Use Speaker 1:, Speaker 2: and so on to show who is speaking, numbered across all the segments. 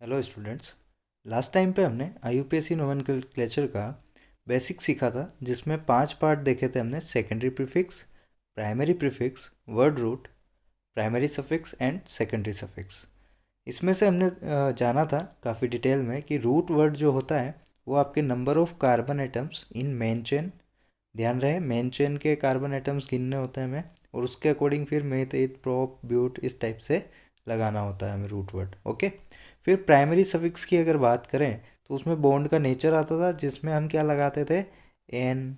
Speaker 1: Hello students. Last time पे हमने IUPAC nomenclature का बेसिक सीखा था, जिसमें 5 पार्ट देखे थे हमने। Secondary prefix, primary prefix, word root, primary suffix and secondary suffix. इसमें से हमने जाना था काफ़ी डिटेल में कि रूट वर्ड जो होता है वो आपके number of carbon atoms in main chain. ध्यान रहे, मेन चेन के कार्बन एटम्स गिनने होते हैं हमें, और उसके अकॉर्डिंग फिर मेथ, एथ, प्रोप, ब्यूट इस टाइप से लगाना होता है हमें रूट वर्ड। ओके। फिर प्राइमरी सफिक्स की अगर बात करें तो उसमें बॉन्ड का नेचर आता था, जिसमें हम क्या लगाते थे, एन।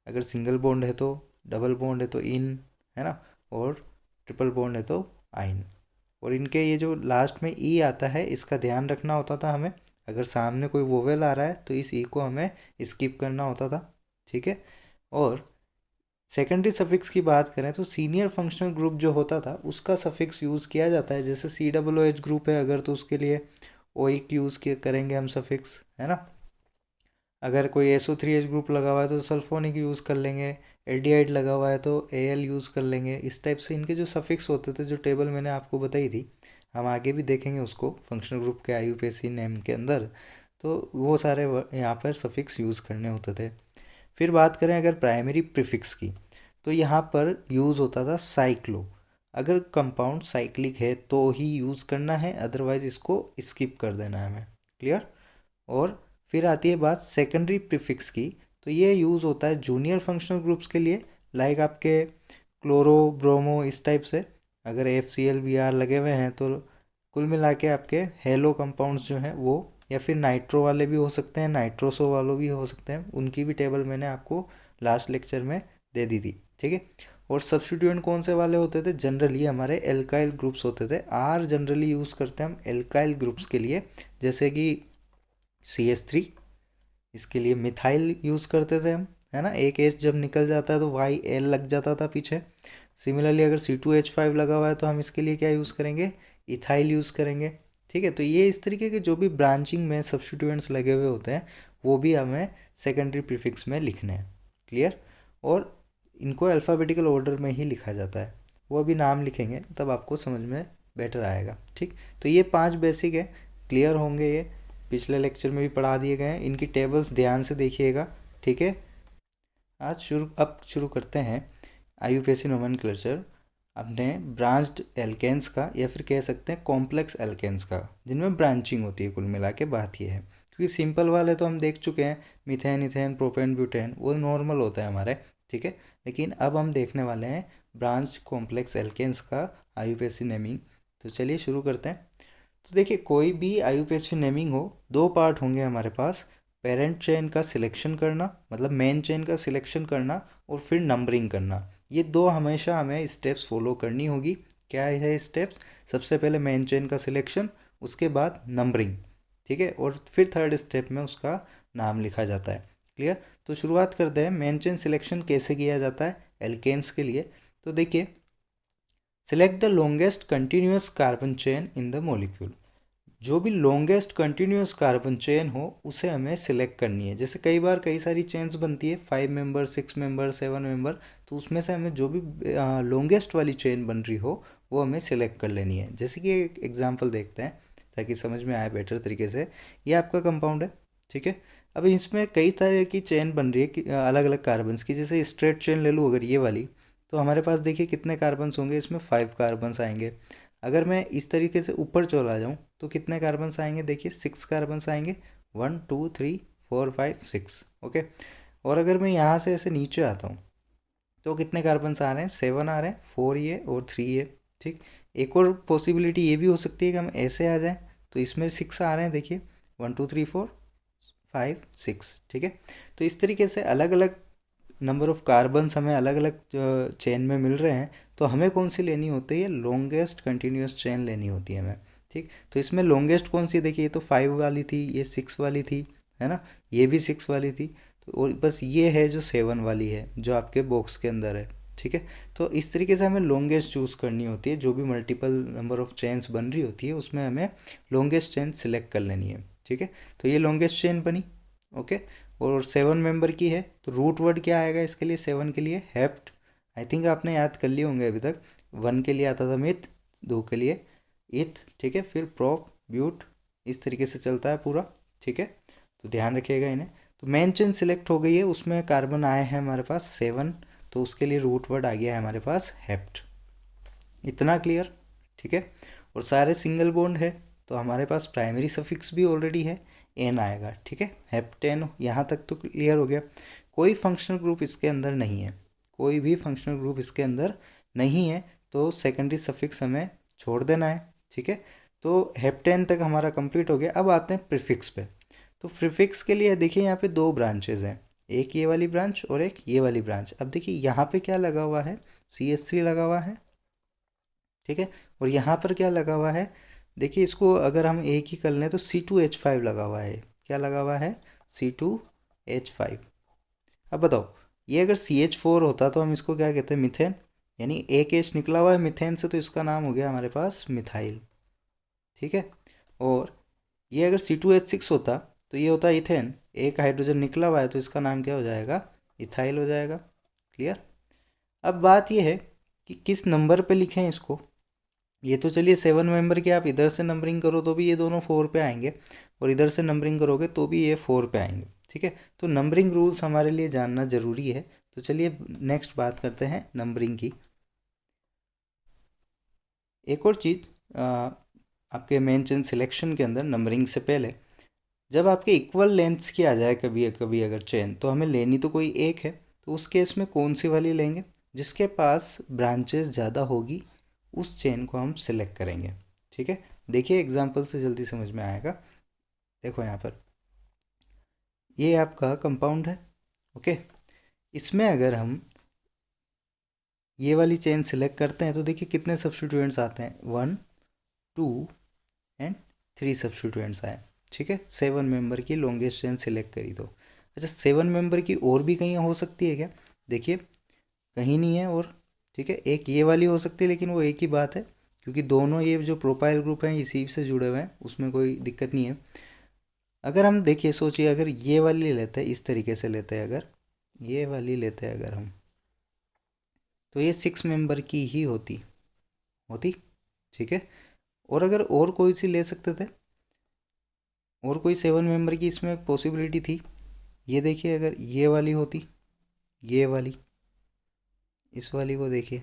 Speaker 1: अगर सिंगल बॉन्ड है तो, डबल बॉन्ड है तो इन, है ना, और ट्रिपल बॉन्ड है तो आइन। और इनके ये जो लास्ट में ई आता है, इसका ध्यान रखना होता था हमें। अगर सामने कोई वोवेल आ रहा है तो इस ई को हमें स्किप करना होता था। ठीक है। और सेकेंडरी सफिक्स की बात करें तो सीनियर फंक्शनल ग्रुप जो होता था उसका सफिक्स यूज़ किया जाता है। जैसे सी डब्ल्यू एच ग्रुप है अगर, तो उसके लिए ओइक यूज़ करेंगे हम सफिक्स, है ना। अगर कोई एसओ थ्री एच ग्रुप लगा हुआ है तो सल्फोनिक यूज़ कर लेंगे। एल्डिहाइड लगा हुआ है तो एल यूज़ कर लेंगे। इस टाइप से इनके जो सफिक्स होते थे, जो टेबल मैंने आपको बताई थी, हम आगे भी देखेंगे उसको फंक्शनल ग्रुप के आईयूपीएसी नेम के अंदर। तो वो सारे यहाँ पर सफिक्स यूज़ करने होते थे। फिर बात करें अगर प्राइमरी प्रीफिक्स की, तो यहाँ पर यूज़ होता था साइक्लो। अगर कंपाउंड साइक्लिक है तो ही यूज़ करना है, अदरवाइज इसको स्किप कर देना है हमें। क्लियर। और फिर आती है बात सेकेंडरी प्रीफिक्स की, तो ये यूज़ होता है जूनियर फंक्शनल ग्रुप्स के लिए, लाइक आपके क्लोरो, ब्रोमो, इस टाइप से। अगर F C L B R लगे हुए हैं तो कुल मिला के आपके हेलो कंपाउंड्स जो हैं वो, या फिर नाइट्रो वाले भी हो सकते हैं, नाइट्रोसो वाले भी हो सकते हैं, उनकी भी टेबल मैंने आपको लास्ट लेक्चर में दे दी थी। ठीक है। और सब्स्टिट्यूएंट कौन से वाले होते थे, जनरली हमारे एल्काइल ग्रुप्स होते थे। आर जनरली यूज़ करते हैं हम एल्काइल ग्रुप्स के लिए, जैसे कि CH3। इसके लिए मिथाइल यूज़ करते थे हम, है ना। एक एच जब निकल जाता है तो वाई एल लग जाता था पीछे। सिमिलरली अगर C2H5 लगा हुआ है तो हम इसके लिए क्या यूज़ करेंगे, इथाइल यूज़ करेंगे। ठीक है। तो ये इस तरीके के जो भी ब्रांचिंग में सब्स्टिट्यूएंट्स लगे हुए होते हैं वो भी हमें सेकेंडरी प्रीफिक्स में लिखने हैं। क्लियर। और इनको अल्फ़ाबेटिकल ऑर्डर में ही लिखा जाता है। वो अभी नाम लिखेंगे तब आपको समझ में बेटर आएगा। ठीक। तो ये 5 बेसिक है, क्लियर होंगे ये, पिछले लेक्चर में भी पढ़ा दिए गए हैं। इनकी टेबल्स ध्यान से देखिएगा। ठीक है। अब शुरू करते हैं आईयूपीएसी नोमेनक्लेचर अपने ब्रांच्ड एल्केन्स का, या फिर कह सकते हैं कॉम्प्लेक्स एल्केन्स का, जिनमें ब्रांचिंग होती है। कुल मिला के बात ये है, क्योंकि सिंपल वाले तो हम देख चुके हैं, मीथेन, इथेन, प्रोपेन, ब्यूटेन, वो नॉर्मल होता है हमारे। ठीक है। लेकिन अब हम देखने वाले हैं ब्रांच कॉम्प्लेक्स एल्केन्स का आईयूपीएसी नेमिंग। तो चलिए शुरू करते हैं। तो देखिए, कोई भी आईयूपीएसी नेमिंग हो, 2 पार्ट होंगे हमारे पास। पेरेंट चेन का सिलेक्शन करना, मतलब मेन चेन का सिलेक्शन करना, और फिर नंबरिंग करना। ये 2 हमेशा हमें स्टेप्स फॉलो करनी होगी। क्या है स्टेप्स? सबसे पहले मेन चेन का सिलेक्शन, उसके बाद नंबरिंग। ठीक है। और फिर थर्ड स्टेप में उसका नाम लिखा जाता है। क्लियर। तो शुरुआत करते हैं, मेन चेन सिलेक्शन कैसे किया जाता है एल्केन्स के लिए। तो देखिए, select the longest continuous carbon chain in the molecule. जो भी लॉन्गेस्ट कंटिन्यूस कार्बन चेन हो उसे हमें सिलेक्ट करनी है। जैसे कई बार कई सारी चेन्स बनती है, 5 मेंबर, 6 मेंबर, 7 मेंबर, तो उसमें से हमें जो भी लॉन्गेस्ट वाली चेन बन रही हो वो हमें सिलेक्ट कर लेनी है। जैसे कि एक एग्जांपल देखते हैं ताकि समझ में आए बेटर तरीके से। ये आपका कंपाउंड है। ठीक है। अब इसमें कई तरह की चेन बन रही है अलग अलग कार्बन्स की। जैसे स्ट्रेट चेन ले लूँ अगर ये वाली, तो हमारे पास देखिए कितने कार्बन्स होंगे, इसमें 5 कार्बन्स आएंगे। अगर मैं इस तरीके से ऊपर चला जाऊँ तो कितने कार्बन्स आएंगे, देखिए 6 कार्बन्स आएंगे। 1 2 3 4 5 6। ओके। और अगर मैं यहाँ से ऐसे नीचे आता हूँ तो कितने कार्बन्स आ रहे हैं, 7 आ रहे हैं, 4 ये और 3 ये। ठीक। एक और पॉसिबिलिटी ये भी हो सकती है कि हम ऐसे आ जाएं तो इसमें 6 आ रहे हैं, देखिए 1 2 3 4 5 6। ठीक है। तो इस तरीके से अलग अलग नंबर ऑफ कार्बन्स हमें अलग अलग चेन में मिल रहे हैं। तो हमें कौन सी लेनी होती है, लॉन्गेस्ट कंटिन्यूस चेन लेनी होती है हमें। ठीक। तो इसमें लॉन्गेस्ट कौन सी, देखिए ये तो 5 वाली थी, ये 6 वाली थी, है ना, ये भी 6 वाली थी। तो और बस ये है जो 7 वाली है जो आपके बॉक्स के अंदर है। ठीक है। तो इस तरीके से हमें लॉन्गेस्ट चूज़ करनी होती है। जो भी मल्टीपल नंबर ऑफ चेन्स बन रही होती है उसमें हमें लॉन्गेस्ट चेन सिलेक्ट कर लेनी है। ठीक है। तो ये लॉन्गेस्ट चेन बनी। ओके। और 7 मेंबर की है तो रूट वर्ड क्या आएगा इसके लिए, 7 के लिए हेप्ट। आई थिंक आपने याद कर लिए होंगे अभी तक। 1 के लिए आता था मिथ, 2 के लिए इथ, ठीक है, फिर प्रोप, ब्यूट, इस तरीके से चलता है पूरा, ठीक है। तो ध्यान रखिएगा इन्हें। तो मेन चेन सिलेक्ट हो गई है, उसमें कार्बन आए हैं हमारे पास 7, तो उसके लिए रूट वर्ड आ गया है हमारे पास हेप्ट। इतना क्लियर, ठीक है। और सारे सिंगल बॉन्ड है, तो हमारे पास प्राइमरी सफिक्स भी ऑलरेडी है, एन आएगा, ठीक है। हेप्टेन, यहाँ तक तो क्लियर हो गया। कोई फंक्शनल ग्रुप इसके अंदर नहीं है, कोई भी फंक्शनल ग्रुप इसके अंदर नहीं है, तो सेकेंडरी सफिक्स हमें छोड़ देना है, ठीक है। तो हेप्टेन तक हमारा कंप्लीट हो गया। अब आते हैं प्रीफिक्स पे। तो प्रीफिक्स के लिए देखिए यहाँ पे दो ब्रांचेज हैं, एक ये वाली ब्रांच और एक ये वाली ब्रांच। अब देखिए यहाँ पे क्या लगा हुआ है, CH3 लगा हुआ है, ठीक है। और यहाँ पर क्या लगा हुआ है, देखिए इसको अगर हम एक ही कर लें तो C2H5 लगा हुआ है। क्या लगा हुआ है, C2H5। अब बताओ, ये अगर CH4 होता तो हम इसको क्या कहते हैं, मिथेन। यानी एक H निकला हुआ है मिथेन से, तो इसका नाम हो गया हमारे पास मिथाइल, ठीक है। और ये अगर C2H6 होता तो ये होता इथेन, एक हाइड्रोजन निकला हुआ है तो इसका नाम क्या हो जाएगा, इथाइल हो जाएगा। क्लियर। अब बात ये है कि किस नंबर पे लिखें इसको। ये तो चलिए 7 मेंबर की आप इधर से नंबरिंग करो तो भी ये दोनों 4 पे आएंगे, और इधर से नंबरिंग करोगे तो भी ये 4 पे आएंगे, ठीक है। तो नंबरिंग रूल्स हमारे लिए जानना ज़रूरी है। तो चलिए नेक्स्ट बात करते हैं नंबरिंग की। एक और चीज़, आपके मेन चेन सिलेक्शन के अंदर नंबरिंग से पहले जब आपके इक्वल लेंथ्स की आ जाए कभी कभी अगर चेन, तो हमें लेनी तो कोई एक है, तो उस केस में कौन सी वाली लेंगे, जिसके पास ब्रांचेस ज़्यादा होगी उस चेन को हम सिलेक्ट करेंगे, ठीक है। देखिए एग्जांपल से जल्दी समझ में आएगा। देखो यहाँ पर ये आपका कंपाउंड है, ओके। इसमें अगर हम ये वाली चेन सिलेक्ट करते हैं तो देखिए कितने सब्स्टिट्यूएंट्स आते हैं, 1 2 एंड 3 सब्स्टिट्यूएंट्स आए, ठीक है। 7 मेंबर की लॉन्गेस्ट चेन सिलेक्ट करी तो। अच्छा, 7 मेंबर की और भी कहीं हो सकती है क्या, देखिए कहीं नहीं है और, ठीक है। एक ये वाली हो सकती है, लेकिन वो एक ही बात है, क्योंकि दोनों ये जो प्रोपाइल ग्रुप हैं इसी से जुड़े हुए हैं, उसमें कोई दिक्कत नहीं है। अगर हम देखिए सोचिए, अगर ये वाली लेते हैं, इस तरीके से लेते हैं, अगर ये वाली लेते हैं अगर हम, तो ये 6 मेंबर की ही होती होती, ठीक है। और अगर और कोई सी ले सकते थे, और कोई 7 मेंबर की इसमें पॉसिबिलिटी थी। ये देखिए अगर ये वाली होती, ये वाली, इस वाली को देखिए,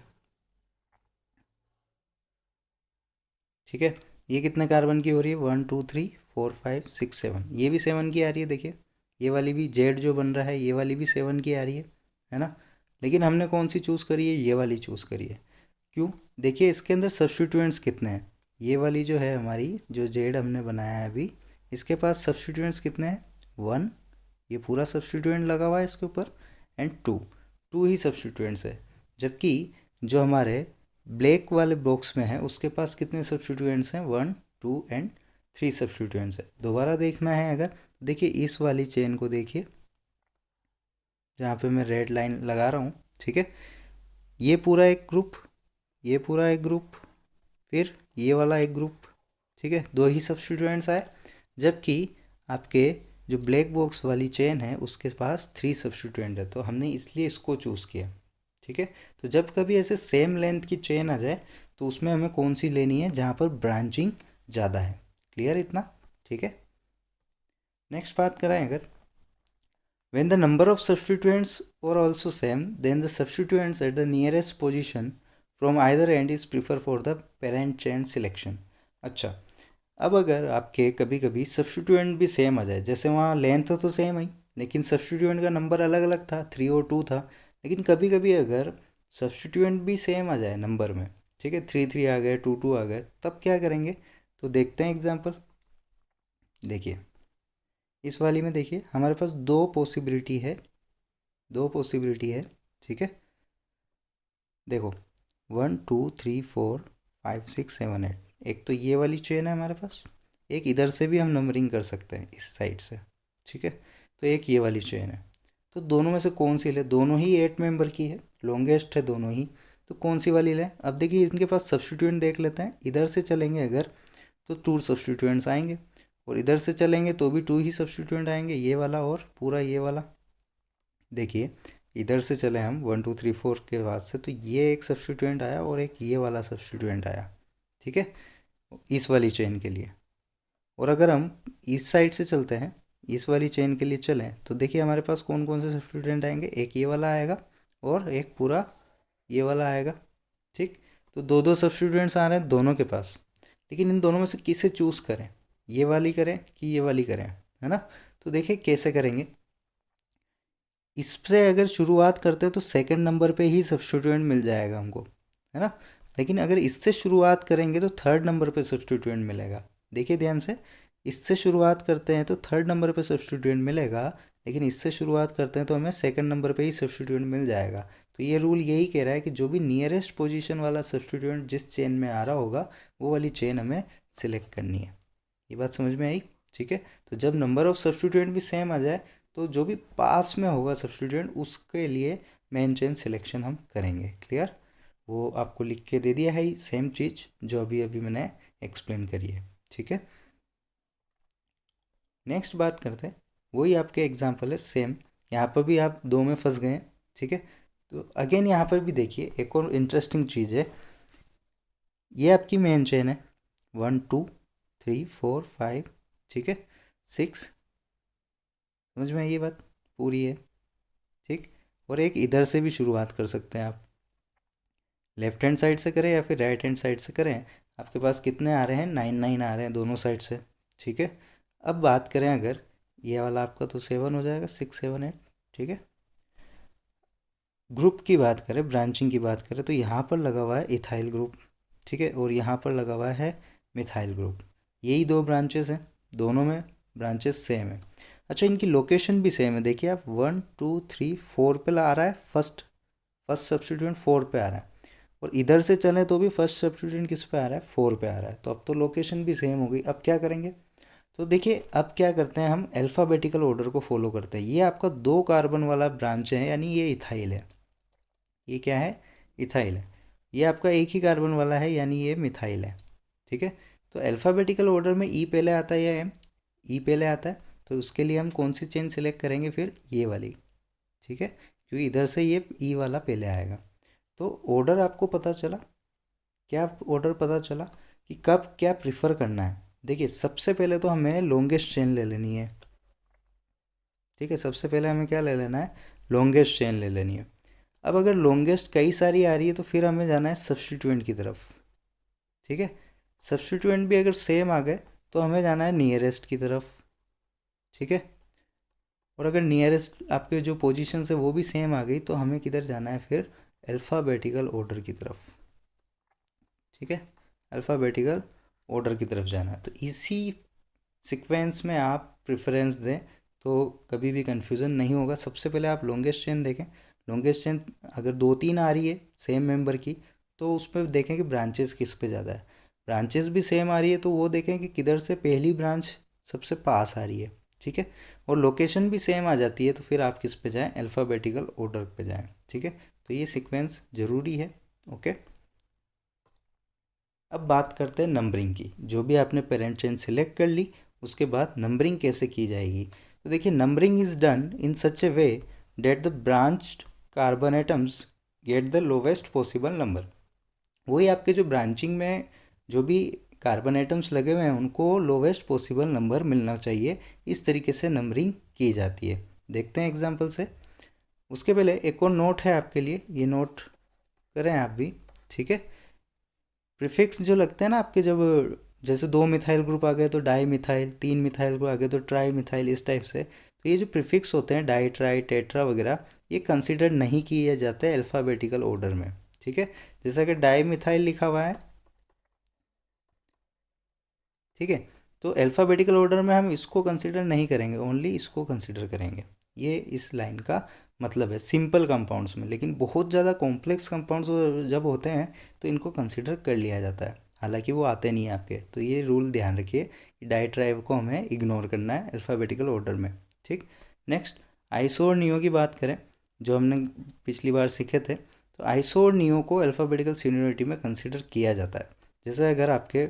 Speaker 1: ठीक है। ये कितने कार्बन की हो रही है, 1 2 3 4 5 6 7, ये भी 7 की आ रही है, देखिए ये वाली भी जेड जो बन रहा है ये वाली भी 7 की आ रही है ना। लेकिन हमने कौन सी चूज़ करी है, ये वाली चूज़ करी है। क्यों, देखिए इसके अंदर सब्स्टिट्यूएंट्स कितने हैं, ये वाली जो है हमारी जो जेड हमने बनाया है अभी, इसके पास सब्स्टिट्यूएंट्स कितने हैं, 1, ये पूरा सब्स्टिट्यूएंट लगा हुआ है इसके ऊपर, एंड 2, 2 ही सब्स्टिट्यूएंट्स है। जबकि जो हमारे ब्लैक वाले बॉक्स में है उसके पास कितने सब्स्टिट्यूएंट्स हैं, 1 2 एंड 3 सब्स्टिट्यूएंट्स है। दोबारा देखना है अगर, देखिए इस वाली चेन को देखिए, जहाँ पे मैं रेड लाइन लगा रहा हूँ, ठीक है। ये पूरा एक ग्रुप, ये पूरा एक ग्रुप, फिर ये वाला एक ग्रुप, ठीक है, 2 ही सब्स्टिट्यूएंट्स आए। जबकि आपके जो ब्लैक बॉक्स वाली चेन है उसके पास 3 सब्स्टिट्यूएंट है, तो हमने इसलिए इसको चूज़ किया, ठीक है। तो जब कभी ऐसे सेम लेंथ की चेन आ जाए तो उसमें हमें कौन सी लेनी है, जहाँ पर ब्रांचिंग ज़्यादा है। क्लियर इतना, ठीक है। नेक्स्ट बात कराएं अगर, when the number of substituents are also same, then the substituents at the nearest position from either end is preferred for the parent chain selection। अच्छा, अब अगर आपके कभी कभी सब्स्टिट्यूएंट भी सेम आ जाए, जैसे वहाँ लेंथ तो सेम है लेकिन सब्स्टिट्यूएंट का नंबर अलग अलग था, 3 और 2 था, लेकिन कभी कभी अगर सब्स्टिट्यूएंट भी सेम आ जाए नंबर में, ठीक है, 3 3 आ गए, 2 2 आ गए, तब क्या करेंगे। तो देखते हैं एग्जांपल। देखिए इस वाली में देखिए हमारे पास दो पॉसिबिलिटी है, दो पॉसिबिलिटी है, ठीक है। देखो 1 2 3 4 5 6 7 8, एक तो ये वाली चेन है हमारे पास, एक इधर से भी हम नंबरिंग कर सकते हैं इस साइड से, ठीक है। तो एक ये वाली चेन है, तो दोनों में से कौन सी ले, दोनों ही 8 मेंबर की है, लॉन्गेस्ट है दोनों ही, तो कौन सी वाली लें। अब देखिए इनके पास सब्स्टिट्यूएंट देख लेते हैं, इधर से चलेंगे अगर तो 2 सब्स्टिट्यूएंट्स आएंगे, और इधर से चलेंगे तो भी 2 ही सब्स्टिट्यूएंट आएंगे, ये वाला और पूरा ये वाला। देखिए इधर से चले हम 1 2 3 4 के बाद से, तो ये एक सब्स्टिट्यूएंट आया और एक ये वाला सब्स्टिट्यूएंट आया, ठीक है, इस वाली चेन के लिए। और अगर हम इस साइड से चलते हैं, इस वाली चेन के लिए चलें, तो देखिए हमारे पास कौन कौन से सब्स्टिट्यूएंट आएंगे, एक ये वाला आएगा और एक पूरा ये वाला आएगा। ठीक, तो दो दो सब्स्टिट्यूएंट्स आ रहे हैं दोनों के पास, लेकिन इन दोनों में से किसे चूज़ करें, ये वाली करें कि ये वाली करें, है ना। तो देखिए कैसे करेंगे, इससे अगर शुरुआत करते हैं तो सेकंड नंबर पे ही सब्स्टिट्यूएंट मिल जाएगा हमको, है ना। लेकिन अगर इससे शुरुआत करेंगे तो थर्ड नंबर पे सब्स्टिट्यूएंट मिलेगा। देखिए ध्यान से, इससे शुरुआत करते हैं तो थर्ड नंबर पे सब्स्टिट्यूएंट मिलेगा, लेकिन इससे शुरुआत करते हैं तो हमें सेकंड नंबर पे ही सब्स्टिट्यूएंट मिल जाएगा। तो ये रूल यही कह रहा है कि जो भी नियरेस्ट पोजीशन वाला सब्स्टिट्यूएंट जिस चेन में आ रहा होगा वो वाली चेन हमें सिलेक्ट करनी है। ये बात समझ में आई? ठीक है, तो जब नंबर ऑफ सब्स्टिट्यूएंट भी सेम आ जाए तो जो भी पास में होगा सब्स्टिट्यूएंट उसके लिए मेन चेन सिलेक्शन हम करेंगे। क्लियर? वो आपको लिख के दे दिया है सेम चीज़ जो अभी अभी मैंने एक्सप्लेन करी है। ठीक है, नेक्स्ट बात करते हैं, वही आपके एग्जाम्पल है सेम, यहाँ पर भी आप दो में फंस गए हैं। ठीक है, तो अगेन यहाँ पर भी देखिए एक और इंटरेस्टिंग चीज़ है, ये आपकी मेन चेन है 1 2 3 4 5, ठीक है, 6, समझ में आई ये बात पूरी है। ठीक, और एक इधर से भी शुरुआत कर सकते हैं आप, लेफ्ट हैंड साइड से करें या फिर राइट हैंड साइड से करें। आपके पास कितने आ रहे हैं, 9 9 आ रहे हैं दोनों साइड से। ठीक है, अब बात करें अगर ये वाला आपका तो 7 हो जाएगा, 6 7 8। ठीक है, ग्रुप की बात करें, ब्रांचिंग की बात करें, तो यहाँ पर लगा हुआ है इथाइल ग्रुप। ठीक है, और यहाँ पर लगा हुआ है मिथाइल ग्रुप। यही दो ब्रांचेस हैं, दोनों में ब्रांचेस सेम है। अच्छा, इनकी लोकेशन भी सेम है। देखिए आप 1 2 3 4 पे आ रहा है, फर्स्ट सब्स्टिट्यूएंट 4 पे आ रहा है, और इधर से चलें तो भी फर्स्ट सब्स्टिट्यूएंट किस पे आ रहा है, 4 पे आ रहा है। तो अब तो लोकेशन भी सेम हो गई। अब क्या करेंगे, तो देखिए अब क्या करते हैं, हम अल्फ़ाबेटिकल ऑर्डर को फॉलो करते हैं। ये आपका 2 कार्बन वाला ब्रांच है, यानी ये इथाइल है। ये क्या है, इथाइल है। ये आपका एक ही कार्बन वाला है, यानी ये मिथाइल है। ठीक है, तो अल्फ़ाबेटिकल ऑर्डर में ई पहले आता है या एम, ई पहले आता है, तो उसके लिए हम कौन सी चेन सिलेक्ट करेंगे, फिर ये वाली। ठीक है, क्योंकि इधर से ये ई वाला पहले आएगा। तो ऑर्डर आपको पता चला, क्या ऑर्डर पता चला कि कब क्या प्रिफर करना है। देखिए सबसे पहले तो हमें लॉन्गेस्ट चेन ले लेनी है। ठीक है, सबसे पहले हमें क्या ले लेना है, लॉन्गेस्ट चेन ले लेनी है। अब अगर लॉन्गेस्ट कई सारी आ रही है तो फिर हमें जाना है सब्स्टिट्यूएंट की तरफ। ठीक है, सब्स्टिट्यूएंट भी अगर सेम आ गए तो हमें जाना है नियरेस्ट की तरफ। ठीक है, और अगर नियरेस्ट आपके जो पोजीशन है वो भी सेम आ गई तो हमें किधर जाना है, फिर अल्फ़ाबेटिकल ऑर्डर की तरफ। ठीक है, अल्फ़ाबेटिकल ऑर्डर की तरफ जाना है। तो इसी सीक्वेंस में आप प्रेफरेंस दें तो कभी भी कन्फ्यूज़न नहीं होगा। सबसे पहले आप लॉन्गेस्ट चेन देखें, लॉन्गेस्ट चेन अगर 2 3 आ रही है सेम मेंबर की तो उस पर देखें कि ब्रांचेस किस पे ज़्यादा है। ब्रांचेस भी सेम आ रही है तो वो देखें कि किधर से पहली ब्रांच सबसे पास आ रही है। ठीक है, और लोकेशन भी सेम आ जाती है तो फिर आप किस पे जाएं, अल्फ़ाबेटिकल ऑर्डर पे जाएं। ठीक है, तो ये सीक्वेंस ज़रूरी है। ओके, अब बात करते हैं नंबरिंग की। जो भी आपने पेरेंट चेन सिलेक्ट कर ली उसके बाद नंबरिंग कैसे की जाएगी, तो देखिए numbering is done in such a way that the branched carbon atoms get the lowest possible number. वही आपके जो ब्रांचिंग में जो भी कार्बन एटम्स लगे हुए हैं उनको लोवेस्ट पॉसिबल नंबर मिलना चाहिए। इस तरीके से नंबरिंग की जाती है। देखते हैं एग्जाम्पल से। उसके पहले एक और नोट है आपके लिए, ये नोट करें आप भी। ठीक है, प्रीफिक्स जो लगते हैं ना आपके, जब जैसे 2 मिथाइल ग्रुप आ गए तो डाई मिथाइल, 3 मिथाइल ग्रुप आ गए तो ट्राई मिथाइल, इस टाइप से। तो ये जो प्रीफिक्स होते हैं डाई ट्राई टेट्रा वगैरह, ये कंसिडर नहीं किए जाते अल्फ़ाबेटिकल ऑर्डर में। ठीक है, जैसा कि डाई मिथाइल लिखा हुआ है, ठीक है, तो अल्फ़ाबेटिकल ऑर्डर में हम इसको कंसिडर नहीं करेंगे, ओनली इसको कंसिडर करेंगे। ये इस लाइन का मतलब है सिंपल कंपाउंड्स में। लेकिन बहुत ज़्यादा कॉम्प्लेक्स कंपाउंड्स जब होते हैं तो इनको कंसिडर कर लिया जाता है, हालांकि वो आते नहीं हैं आपके। तो ये रूल ध्यान रखिए कि डाइट्राइब को हमें इग्नोर करना है अल्फ़ाबेटिकल ऑर्डर में। ठीक, नेक्स्ट आइसो और नियो की बात करें, जो हमने पिछली बार सीखे थे, तो आइसो और नियो को अल्फ़ाबेटिकल सीनियरिटी में कंसिडर किया जाता है। जैसे अगर आपके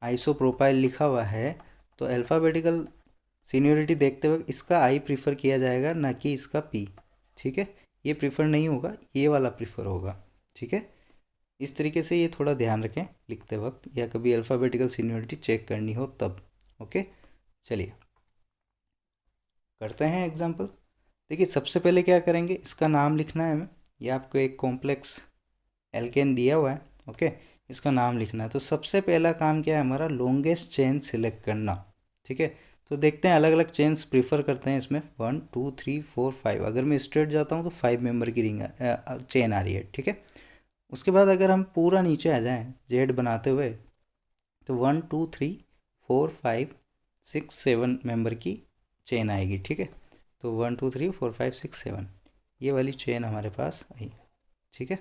Speaker 1: आइसोप्रोपाइल लिखा हुआ है तो अल्फ़ाबेटिकल सीनियरिटी देखते हुए इसका आई प्रीफर किया जाएगा, ना कि इसका पी। ठीक है, ये प्रीफर नहीं होगा, ये वाला प्रीफर होगा। ठीक है, इस तरीके से ये थोड़ा ध्यान रखें लिखते वक्त, या कभी अल्फ़ाबेटिकल सीनियरिटी चेक करनी हो तब। ओके, चलिए करते हैं एग्जाम्पल। देखिए सबसे पहले क्या करेंगे, इसका नाम लिखना है हमें। ये आपको एक कॉम्प्लेक्स एल्केन दिया हुआ है। ओके, इसका नाम लिखना है। तो सबसे पहला काम क्या है हमारा, लॉन्गेस्ट चेन सिलेक्ट करना। ठीक है, तो देखते हैं अलग अलग चेन्स प्रीफर करते हैं इसमें। 1 2 3 4 5, अगर मैं स्ट्रेट जाता हूँ तो 5 मेंबर की रिंग चेन आ रही है। ठीक है, उसके बाद अगर हम पूरा नीचे आ जाएं जेड बनाते हुए, तो 1 2 3 4 5 6 7 मेंबर की चेन आएगी। ठीक है, तो 1 2 3 4 5 6 7 ये वाली चेन हमारे पास आई। ठीक है,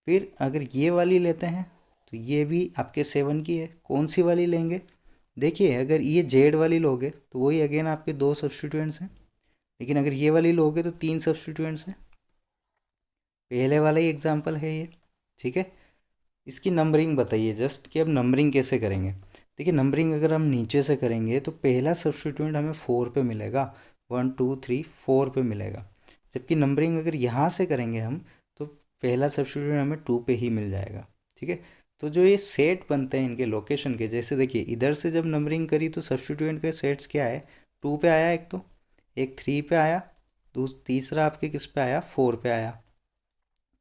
Speaker 1: फिर अगर ये वाली लेते हैं तो ये भी आपके 7 की है। कौन सी वाली लेंगे, देखिए अगर ये जेड वाली लोगे तो वही अगेन आपके 2 सब्सटीट्यूएंट्स हैं, लेकिन अगर ये वाली लोगे तो 3 सब्सटीट्यूएंट्स हैं। पहले वाला ही एग्जाम्पल है ये। ठीक है, इसकी नंबरिंग बताइए जस्ट कि अब नंबरिंग कैसे करेंगे। देखिए नंबरिंग अगर हम नीचे से करेंगे तो पहला सब्सटीट्यूएंट हमें 4 पे मिलेगा, 1 2 3 4 पे मिलेगा। जबकि नंबरिंग अगर यहाँ से करेंगे हम तो पहला सब्सटीट्यूएंट हमें 2 पे ही मिल जाएगा। ठीक है, तो जो ये सेट बनते हैं इनके लोकेशन के, जैसे देखिए इधर से जब नंबरिंग करी तो सब्सटीट्यूएंट के सेट्स क्या है, 2 पे आया एक, तो एक 3 पे आया, तीसरा आपके किस पे आया, 4 पे आया।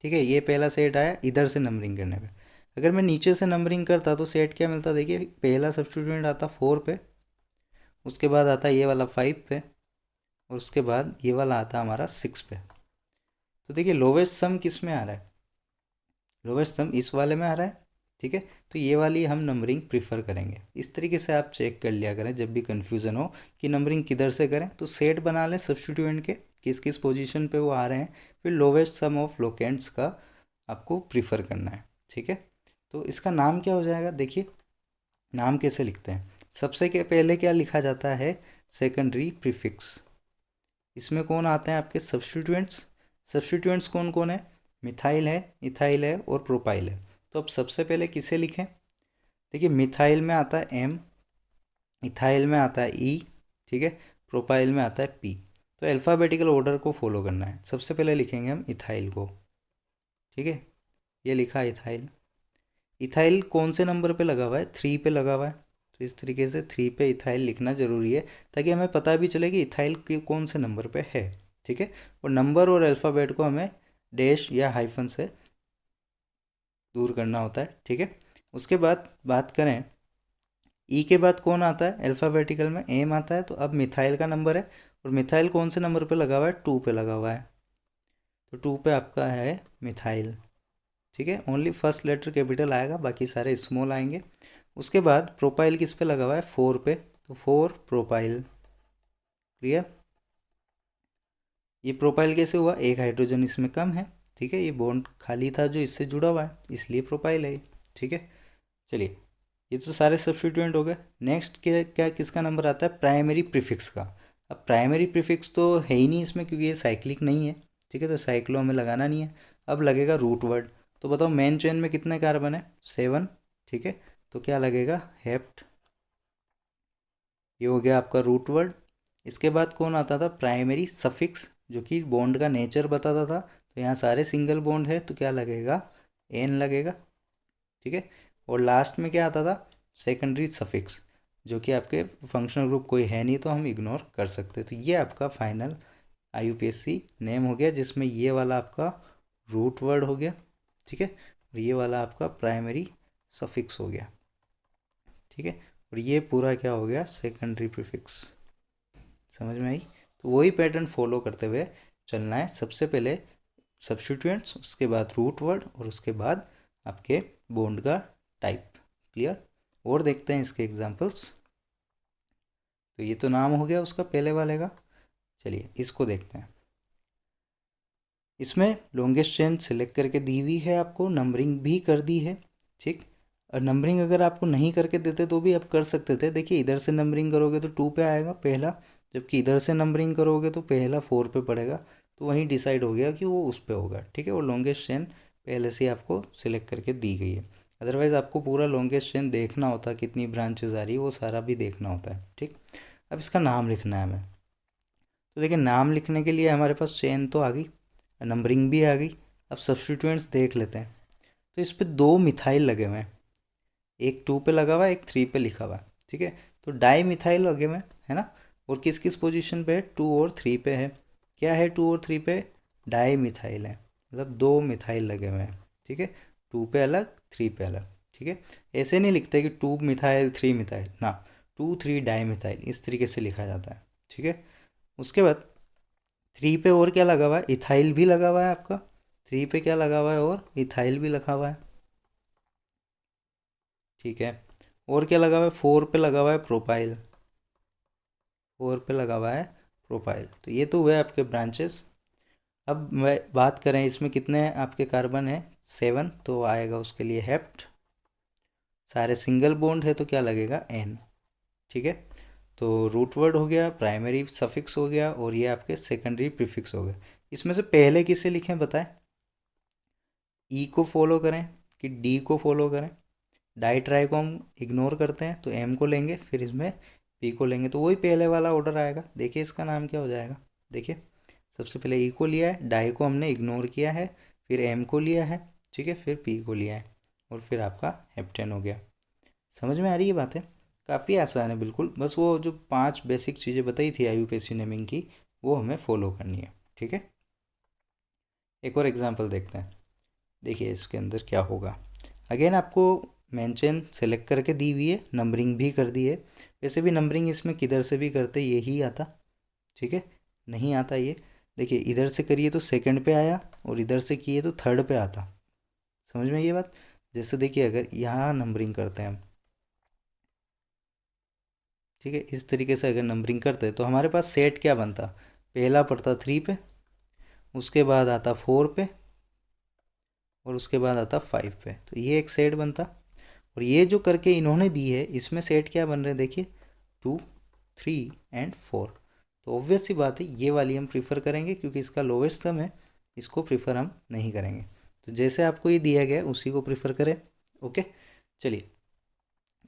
Speaker 1: ठीक है, ये पहला सेट आया इधर से नंबरिंग करने पे। अगर मैं नीचे से नंबरिंग करता तो सेट क्या मिलता, देखिए पहला सब्सटीट्यूएंट आता 4 पे, उसके बाद आता ये वाला 5 पे, और उसके बाद ये वाला आता हमारा 6 पे। तो देखिए लोवेस्ट सम किस में आ रहा है, लोवेस्ट सम इस वाले में आ रहा है। ठीक है, तो ये वाली हम नंबरिंग प्रीफर करेंगे। इस तरीके से आप चेक कर लिया करें जब भी कन्फ्यूज़न हो कि नंबरिंग किधर से करें, तो सेट बना लें सब्सटीट्यूएंट के किस किस पोजीशन पे वो आ रहे हैं, फिर लोवेस्ट सम ऑफ लोकेंट्स का आपको प्रीफर करना है। ठीक है, तो इसका नाम क्या हो जाएगा, देखिए नाम कैसे लिखते हैं। सबसे के पहले क्या लिखा जाता है, सेकेंडरी प्रीफिक्स। इसमें कौन आते हैं आपके सब्सटीट्यूएंट्स, सब्सटीट्यूएंट्स कौन कौन है, मिथाइल है, इथाइल है और प्रोपाइल है। तो अब सबसे पहले किसे लिखें, देखिए मिथाइल में आता है एम, इथाइल में आता है ई, ठीक है, प्रोपाइल में आता है पी। तो अल्फ़ाबेटिकल ऑर्डर को फॉलो करना है। सबसे पहले लिखेंगे हम इथाइल को। ठीक है, ये लिखा इथाइल। इथाइल कौन से नंबर पे लगा हुआ है, 3 पे लगा हुआ है, तो इस तरीके से 3 पे इथाइल लिखना ज़रूरी है ताकि हमें पता भी चले कि इथाइल के कौन से नंबर पे है। ठीक है, और नंबर और अल्फ़ाबेट को हमें डैश या हाइफन से दूर करना होता है। ठीक है, उसके बाद बात करें ई के बाद कौन आता है, अल्फ़ाबेटिकल में एम आता है। तो अब मिथाइल का नंबर है, और मिथाइल कौन से नंबर पे लगा हुआ है, 2 पे लगा हुआ है, तो 2 पे आपका है मिथाइल। ठीक है, ओनली फर्स्ट लेटर कैपिटल आएगा, बाकी सारे स्मॉल आएंगे। उसके बाद प्रोपाइल किस पे लगा हुआ है, 4 पे, तो 4 प्रोपाइल। क्लियर, ये प्रोपाइल कैसे हुआ, एक हाइड्रोजन इसमें कम है। ठीक है, ये बॉन्ड खाली था जो इससे जुड़ा हुआ है, इसलिए प्रोपाइल है। ठीक है, चलिए ये तो सारे सब्स्टिट्यूएंट हो गए। नेक्स्ट क्या क्या किसका नंबर आता है, प्राइमरी प्रीफिक्स का। अब प्राइमरी प्रीफिक्स तो है ही नहीं इसमें क्योंकि ये साइक्लिक नहीं है। ठीक है, तो साइक्लो हमें लगाना नहीं है। अब लगेगा रूट वर्ड। तो बताओ मेन चेन में कितने कार्बन है, 7। ठीक है, तो क्या लगेगा, हेप्ट। ये हो गया आपका रूट वर्ड। इसके बाद कौन आता था, प्राइमरी सफिक्स, जो कि बॉन्ड का नेचर बताता था। तो यहाँ सारे सिंगल बॉन्ड है तो क्या लगेगा, एन लगेगा। ठीक है, और लास्ट में क्या आता था, सेकेंडरी सफिक्स, जो कि आपके फंक्शनल ग्रुप कोई है नहीं तो हम इग्नोर कर सकते। तो ये आपका फाइनल IUPAC नेम हो गया, जिसमें ये वाला आपका रूट वर्ड हो गया। ठीक है, और ये वाला आपका प्राइमरी सफिक्स हो गया। ठीक है, और ये पूरा क्या हो गया, सेकेंडरी प्रीफिक्स। समझ में आई, तो वही पैटर्न फॉलो करते हुए चलना है। सबसे पहले सब्स्टिट्यूएंट्स, उसके बाद रूट वर्ड, और उसके बाद आपके बॉन्ड का टाइप। क्लियर, और देखते हैं इसके एग्जांपल्स। तो ये तो नाम हो गया उसका पहले वाले का। चलिए इसको देखते हैं। इसमें लॉन्गेस्ट चेन सिलेक्ट करके दी हुई है, आपको नंबरिंग भी कर दी है। ठीक, और नंबरिंग अगर आपको नहीं करके देते तो भी आप कर सकते थे। देखिए इधर से नंबरिंग करोगे तो 2 पे आएगा पहला, जबकि इधर से नंबरिंग करोगे तो पहला 4 पे पड़ेगा। तो वहीं डिसाइड हो गया कि वो उस पे होगा। ठीक है, वो लॉन्गेस्ट चेन पहले से ही आपको सिलेक्ट करके दी गई है। अदरवाइज़ आपको पूरा लॉन्गेस्ट चेन देखना होता, कितनी ब्रांचेज आ रही है वो सारा भी देखना होता है। ठीक, अब इसका नाम लिखना है हमें। तो देखिए नाम लिखने के लिए हमारे पास चेन तो आ गई, नंबरिंग भी आ गई। अब सब्स्टिट्यूएंट्स देख लेते हैं। तो इस पे 2 मिथाइल लगे हुए हैं, एक 2 पे लगा हुआ है, एक 3 पे लिखा हुआ है, ठीक है। तो डाई मिथाइल लगे हुए हैं, है ना। और किस किस पोजीशन पे है, 2 और 3 पे है। क्या है 2 और 3 पे, डाई मिथाइल है, मतलब 2 मिथाइल लगे हुए हैं, ठीक है। 2 पे अलग, 3 पे अलग, ठीक है। ऐसे नहीं लिखते कि 2 मिथाइल 3 मिथाइल ना, 2 3 डाई मिथाइल, इस तरीके से लिखा जाता है, ठीक है। उसके बाद 3 पे और क्या लगा हुआ है, इथाइल भी लगा हुआ है आपका। 3 पे क्या लगा हुआ है, और इथाइल भी लगा हुआ है, ठीक है। और क्या लगा हुआ है, 4 पे लगा हुआ है प्रोपाइल, 4 पे लगा हुआ है प्रोपाइल। तो ये तो हुए आपके ब्रांचेस। अब मैं बात करें इसमें कितने आपके कार्बन है, 7, तो आएगा उसके लिए हेप्ट। सारे सिंगल बॉन्ड है तो क्या लगेगा, एन, ठीक है। तो रूट वर्ड हो गया, प्राइमरी सफिक्स हो गया, और ये आपके सेकेंडरी प्रीफिक्स हो गए। इसमें से पहले किसे लिखें बताएं, ई को फॉलो करें कि डी को फॉलो करें। डाई ट्राई को हम इग्नोर करते हैं तो एम को लेंगे, फिर इसमें पी को लेंगे, तो वही पहले वाला ऑर्डर आएगा। देखिए इसका नाम क्या हो जाएगा, देखिए सबसे पहले ई को लिया है, डाई को हमने इग्नोर किया है, फिर एम को लिया है, ठीक है, फिर पी को लिया है, और फिर आपका हेप्टेन हो गया। समझ में आ रही है बातें, काफ़ी आसान है बिल्कुल। बस वो जो 5 बेसिक चीज़ें बताई थी आईयूपीएसी नेमिंग की, वो हमें फॉलो करनी है, ठीक है। एक और एग्जांपल देखते हैं, देखिए इसके अंदर क्या होगा। अगेन आपको मेन चेन सेलेक्ट करके दी हुई है, नंबरिंग भी कर दी है। वैसे भी नंबरिंग इसमें किधर से भी करते यही आता, ठीक है, नहीं आता ये। देखिए इधर से करिए तो सेकंड पे आया, और इधर से किए तो थर्ड पे आता। समझ में ये बात। जैसे देखिए अगर यहाँ नंबरिंग करते हैं हम, ठीक है, इस तरीके से अगर नंबरिंग करते हैं तो हमारे पास सेट क्या बनता, पहला पड़ता 3 पे, उसके बाद आता 4 पे, और उसके बाद आता 5 पे, तो ये एक सेट बनता। और ये जो करके इन्होंने दी है, इसमें सेट क्या बन रहे हैं देखिए, 2 3 एंड 4। तो ऑब्वियस सी बात है ये वाली हम प्रीफर करेंगे, क्योंकि इसका लोवेस्ट सम है, इसको प्रीफर हम नहीं करेंगे। तो जैसे आपको ये दिया गया उसी को प्रीफर करें, ओके। चलिए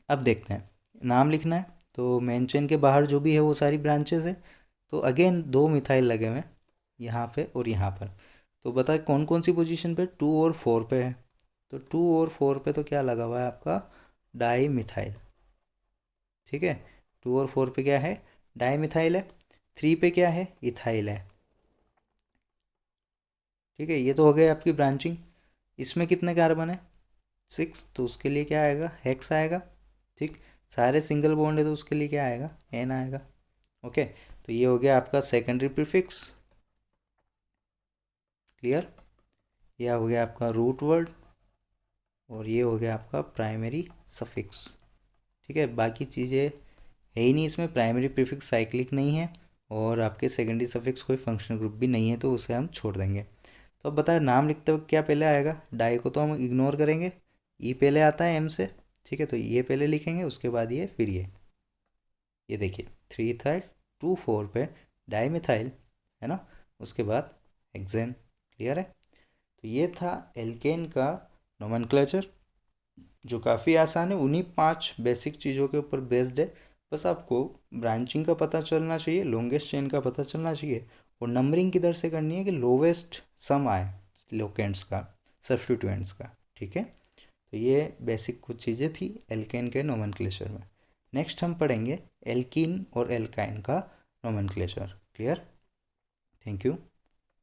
Speaker 1: अब देखते हैं, नाम लिखना है। तो मेन चेन के बाहर जो भी है वो सारी ब्रांचेस है। तो अगेन 2 मिथाइल लगे हुए हैं यहाँ पे और यहाँ पर। तो बताए कौन कौन सी पोजीशन पे, 2 और 4 पे है। तो 2 और 4 पे तो क्या लगा हुआ है आपका, डाई मिथाइल, ठीक है। 2 और 4 पे क्या है, डाई मिथाइल है। 3 पे क्या है, इथाइल है, ठीक है। ये तो हो गए आपकी ब्रांचिंग। इसमें कितने कार्बन है, 6, तो उसके लिए क्या आएगा, हेक्स आएगा, ठीक। सारे सिंगल बॉन्ड है तो उसके लिए क्या आएगा, एन आएगा, ओके। तो ये हो गया आपका सेकेंडरी प्रीफिक्स, क्लियर। यह हो गया आपका रूट वर्ड, और ये हो गया आपका प्राइमरी सफिक्स, ठीक है। बाकी चीज़ें है ही नहीं इसमें, प्राइमरी प्रीफिक्स साइक्लिक नहीं है, और आपके सेकेंडरी सफिक्स कोई फंक्शनल ग्रुप भी नहीं है, तो उसे हम छोड़ देंगे। तो अब बताए नाम लिखते वक्त क्या पहले आएगा, डाई को तो हम इग्नोर करेंगे, ई पहले आता है एम से, ठीक है। तो ये पहले लिखेंगे, उसके बाद ये, फिर ये देखिए 3 इथाइल 2 4 पे डाई मिथाइल, है ना। उसके बाद हेक्सेन, क्लियर है। तो ये था एल्केन का नोमेनक्लेचर, जो काफ़ी आसान है, उन्हीं 5 बेसिक चीज़ों के ऊपर बेस्ड है। बस आपको ब्रांचिंग का पता चलना चाहिए, लॉन्गेस्ट चेन का पता चलना चाहिए, और नंबरिंग किधर से करनी है कि लोवेस्ट सम आए लोकेंट्स का, सब्स्टिट्यूएंट्स का, ठीक है। तो ये बेसिक कुछ चीज़ें थी एल्केन के नोमेनक्लेचर में। नेक्स्ट हम पढ़ेंगे एल्कीन और एल्काइन का नोमेनक्लेचर, क्लियर। Thank you.